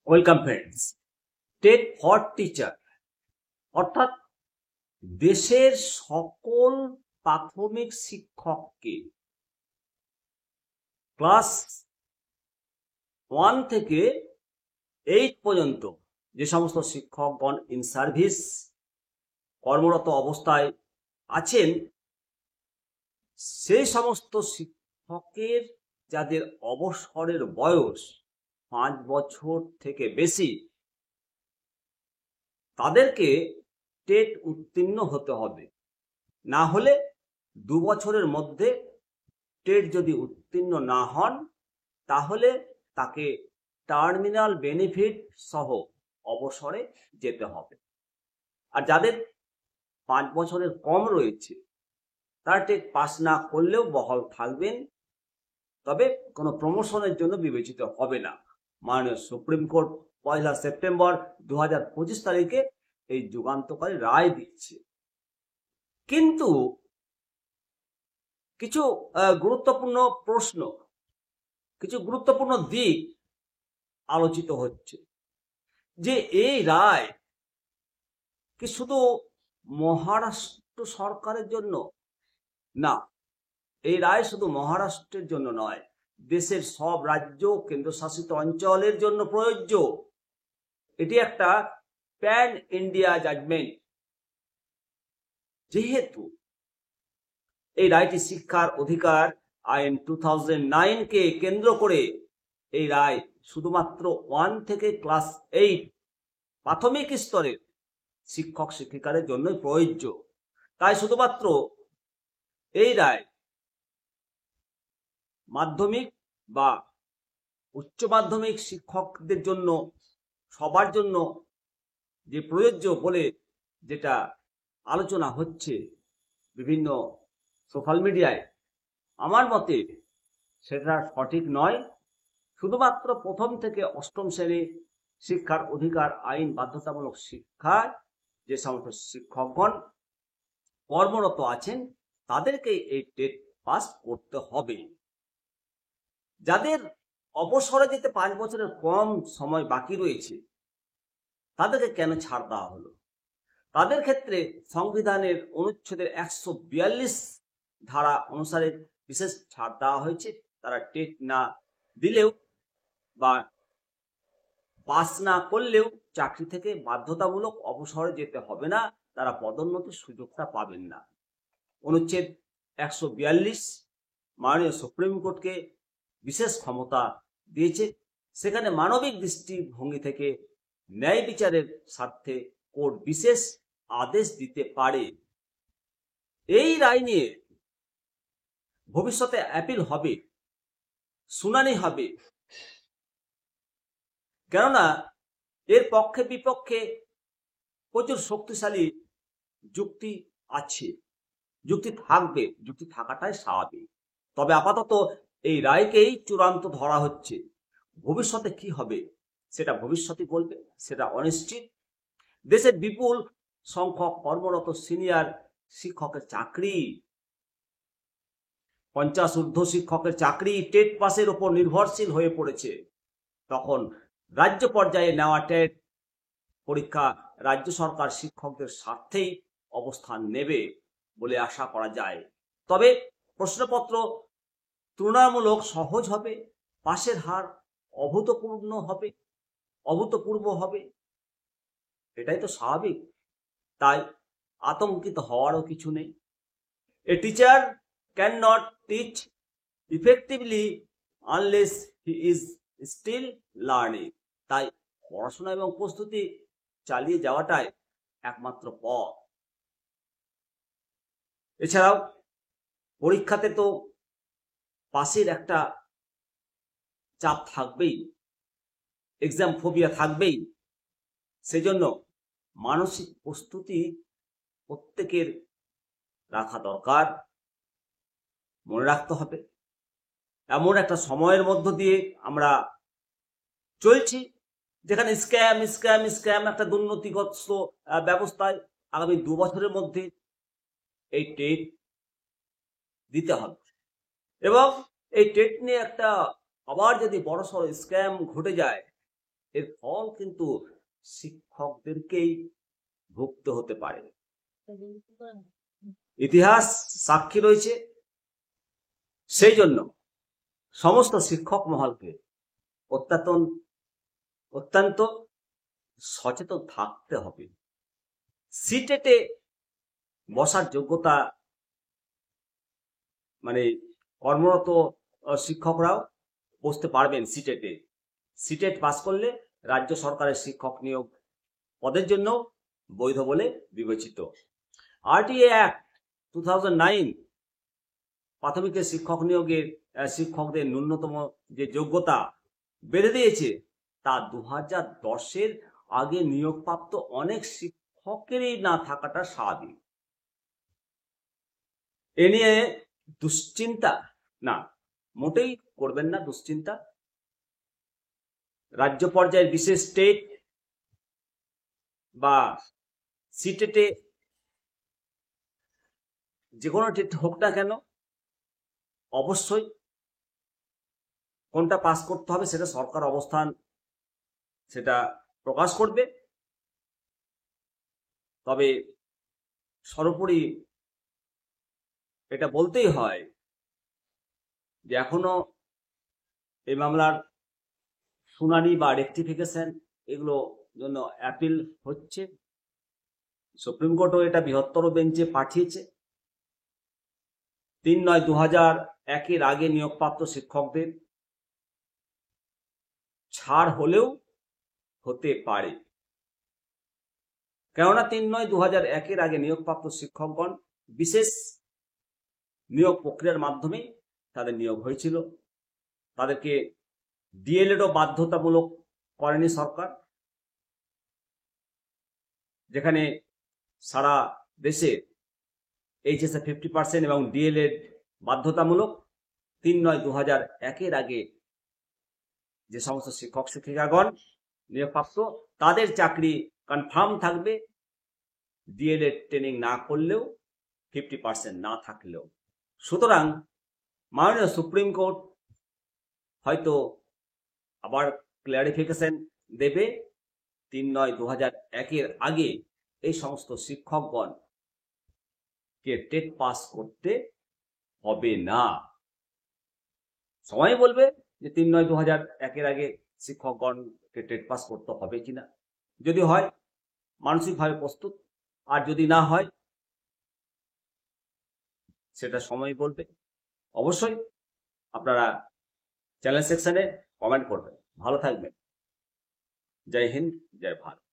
Welcome friends. TET for teacher অর্থাৎ দেশের সকল প্রাথমিক শিক্ষককে ক্লাস 1 থেকে 8 পর্যন্ত যে সমস্ত শিক্ষকগণ ইন সার্ভিস কর্মরত অবস্থায় আছেন, সেই সমস্ত শিক্ষকের যাদের অবসরের বয়স 5 বছর থেকে বেশি, তাদেরকে টেট উত্তীর্ণ হতে হবে। না হলে 2 বছরের মধ্যে টেট যদি উত্তীর্ণ না হন, তাহলে তাকে টার্মিনাল বেনিফিট সহ অবসরে যেতে হবে। আর যাদের 5 বছরের কম রয়েছে, তারা টেট পাস না করলেও বহাল থাকবেন, তবে কোনো প্রমোশনের জন্য বিবেচিত হবে না। মাননীয় সুপ্রিম কোর্ট 1 সেপ্টেম্বর 2025 তারিখে এই যুগান্তকারী রায় দিচ্ছে। কিন্তু কিছু গুরুত্বপূর্ণ প্রশ্ন, কিছু গুরুত্বপূর্ণ দিক আলোচিত হচ্ছে যে এই রায় কি শুধু মহারাষ্ট্র সরকারের জন্য? না, এই রায় শুধু মহারাষ্ট্রের জন্য নয়, দেশের সব রাজ্য কেন্দ্রশাসিত অঞ্চলের জন্য প্রযোজ্য। এটি একটা প্যান ইন্ডিয়া জাজমেন্ট। যেহেতু এই রায়টি শিক্ষার অধিকার আইন 2009 কে কেন্দ্র করে, এই রায় শুধুমাত্র 1 থেকে ক্লাস 8 প্রাথমিক স্তরের শিক্ষক শিক্ষিকাদের জন্যই প্রযোজ্য। তাই শুধুমাত্র এই রায় মাধ্যমিক বা উচ্চ মাধ্যমিক শিক্ষকদের জন্য, সবার জন্য যে প্রযোজ্য বলে যেটা আলোচনা হচ্ছে বিভিন্ন সোশ্যাল মিডিয়ায়, আমার মতে সেটা সঠিক নয়। শুধুমাত্র 1ম থেকে 8ম শ্রেণী শিক্ষার অধিকার আইন বাধ্যতামূলক শিক্ষায় যে সমস্ত শিক্ষকগণ কর্মরত আছেন, তাদেরকে এই টেট পাস করতে হবে। যাদের অবসরে যেতে 5 বছরের কম সময় বাকি রয়েছে, তাদেরকে কেন ছাড় দেওয়া হলো? তাদের ক্ষেত্রে সংবিধানের অনুচ্ছেদের 142 ধারা অনুসারে বিশেষ ছাড় দেওয়া হয়েছে। তারা টেট না দিলেও বা পাস না করলেও চাকরি থেকে বাধ্যতামূলক অবসরে যেতে হবে না, তারা পদোন্নতির সুযোগটা পাবেন না। অনুচ্ছেদ 142 মাননীয় সুপ্রিম কোর্টকে বিশেষ ক্ষমতা দিয়েছে। সেখানে মানবিক দৃষ্টিভঙ্গি থেকে ন্যায় বিচারের স্বার্থে কোর্ট বিশেষ আদেশ দিতে পারে। এই রায় নিয়ে ভবিষ্যতে অ্যাপিল হবে, শুনানি হবে, কেননা এর পক্ষে বিপক্ষে প্রচুর শক্তিশালী যুক্তি আছে, যুক্তি থাকবে, যুক্তি থাকাটাই স্বাভাবিক। তবে আপাতত এই রায়কেই চূড়ান্ত ধরা হচ্ছে। ভবিষ্যতে কি হবে সেটা ভবিষ্যতই বলবে, সেটা অনিশ্চিত। দেশের বিপুল সংখ্যক কর্মরত সিনিয়র শিক্ষকের চাকরি, 50 ঊর্ধ্ব শিক্ষকের চাকরি টেট পাসের উপর নির্ভরশীল হয়ে পড়েছে। তখন রাজ্য পর্যায়ে নেওয়া টেট পরীক্ষা রাজ্য সরকার শিক্ষকদের স্বার্থেই অবস্থান নেবে বলে আশা করা যায়। তবে প্রশ্নপত্র তুলনামূলক সহজ হবে, পাশের হার অভূতপূর্ব হবে, এটাই তো স্বাভাবিক। তাই আতঙ্কিত হওয়ারও কিছু নেই। A teacher can not teach effectively unless he is still learning. তাই পড়াশোনা এবং প্রস্তুতি চালিয়ে যাওয়াটাই একমাত্র পথ। এছাড়াও পরীক্ষাতে তো পাশের একটা চাপ থাকবেই, এক্সাম ফোবিয়া থাকবেই। সেজন্য মানসিক প্রস্তুতি প্রত্যেকের রাখা দরকার। মনে রাখতে হবে, এমন একটা সময়ের মধ্য দিয়ে আমরা চলছি যেখানে স্ক্যাম স্ক্যাম স্ক্যাম একটা দুর্নীতিগ্রস্ত ব্যবস্থায় আগামী 2 বছরের মধ্যে এই টেট দিতে হবে। এবং এই টেট নিয়ে একটা আবার যদি বড়সড় স্ক্যাম ঘটে যায়, এর ফল কিন্তু শিক্ষকদেরকেই ভুগতে হতে পারে। ইতিহাস সাক্ষী রয়েছে। সেই জন্য সমস্ত শিক্ষক মহলকে অত্যন্ত সচেতন থাকতে হবে। সিটেটে বসার যোগ্যতা মানে কর্মরত শিক্ষকরাও বসতে পারবেন সিটেটে। সিটেট পাস করলে রাজ্য সরকারের শিক্ষক নিয়োগ পদের জন্য বৈধ বলে বিবেচিত। আরটিএ অ্যাক্ট 2009 প্রাথমিকের শিক্ষক নিয়োগের শিক্ষকদের ন্যূনতম যে যোগ্যতা বেঁধে দিয়েছে তা 2010-এর আগে নিয়োগপ্রাপ্ত অনেক শিক্ষকেরই না থাকাটা স্বাভাবিক। এ নিয়ে দুশ্চিন্তা না, মোটেই করবেন না দুশ্চিন্তা। রাজ্য পর্যায়ের বিশেষ স্টেট বা সিটেটে যে কোনো টেট হোক না কেন, অবশ্যই কোনটা পাস করতে হবে সেটা সরকার অবস্থান সেটা প্রকাশ করবে। তবে সর্বোপরি এটা বলতেই হয় যে এখনো এই মামলার শুনানি বা রেকটিফিকেশন এগুলো জন্য অ্যাপিল হচ্ছে। সুপ্রিম কোর্টও এটা বৃহত্তর বেঞ্চে পাঠিয়েছে। 3/9/2001-এর আগে নিয়োগপ্রাপ্ত শিক্ষকদের ছাড় হলেও হতে পারে, কেননা 3/9/2001-এর আগে নিয়োগপ্রাপ্ত শিক্ষকগণ বিশেষ নিয়োগ প্রক্রিয়ার মাধ্যমে তাদের নিয়োগ হয়েছিল। তাদেরকে ডিএলএডও বাধ্যতামূলক করেনি সরকার, যেখানে সারা দেশে এইচএসএ 50% এবং ডিএলএড বাধ্যতামূলক। 3/9/2001-এর আগে যে সমস্ত শিক্ষক শিক্ষিকাগণ নিয়োগপ্রাপ্ত তাদের চাকরি কনফার্ম থাকবে, ডিএলএড ট্রেনিং না করলেও, 50% না থাকলেও। সুতরাং মাননীয় সুপ্রিম কোর্ট হয়তো আবার ক্লারিফিকেশন দেবে। 3/9/2001-এর আগে এই সমস্ত শিক্ষকগণ কে টেট পাস করতে হবে না। সবাই বলবে যে 3/9/2001-এর আগে শিক্ষকগণকে টেট পাস করতে হবে কিনা। যদি হয় মানসিকভাবে প্রস্তুত, আর যদি না হয় সেটা সময় বলবে। অবশ্যই আপনারা চ্যানেল সেকশনে কমেন্ট করবেন। ভালো থাকবেন। জয় হিন্দ, জয় ভারত।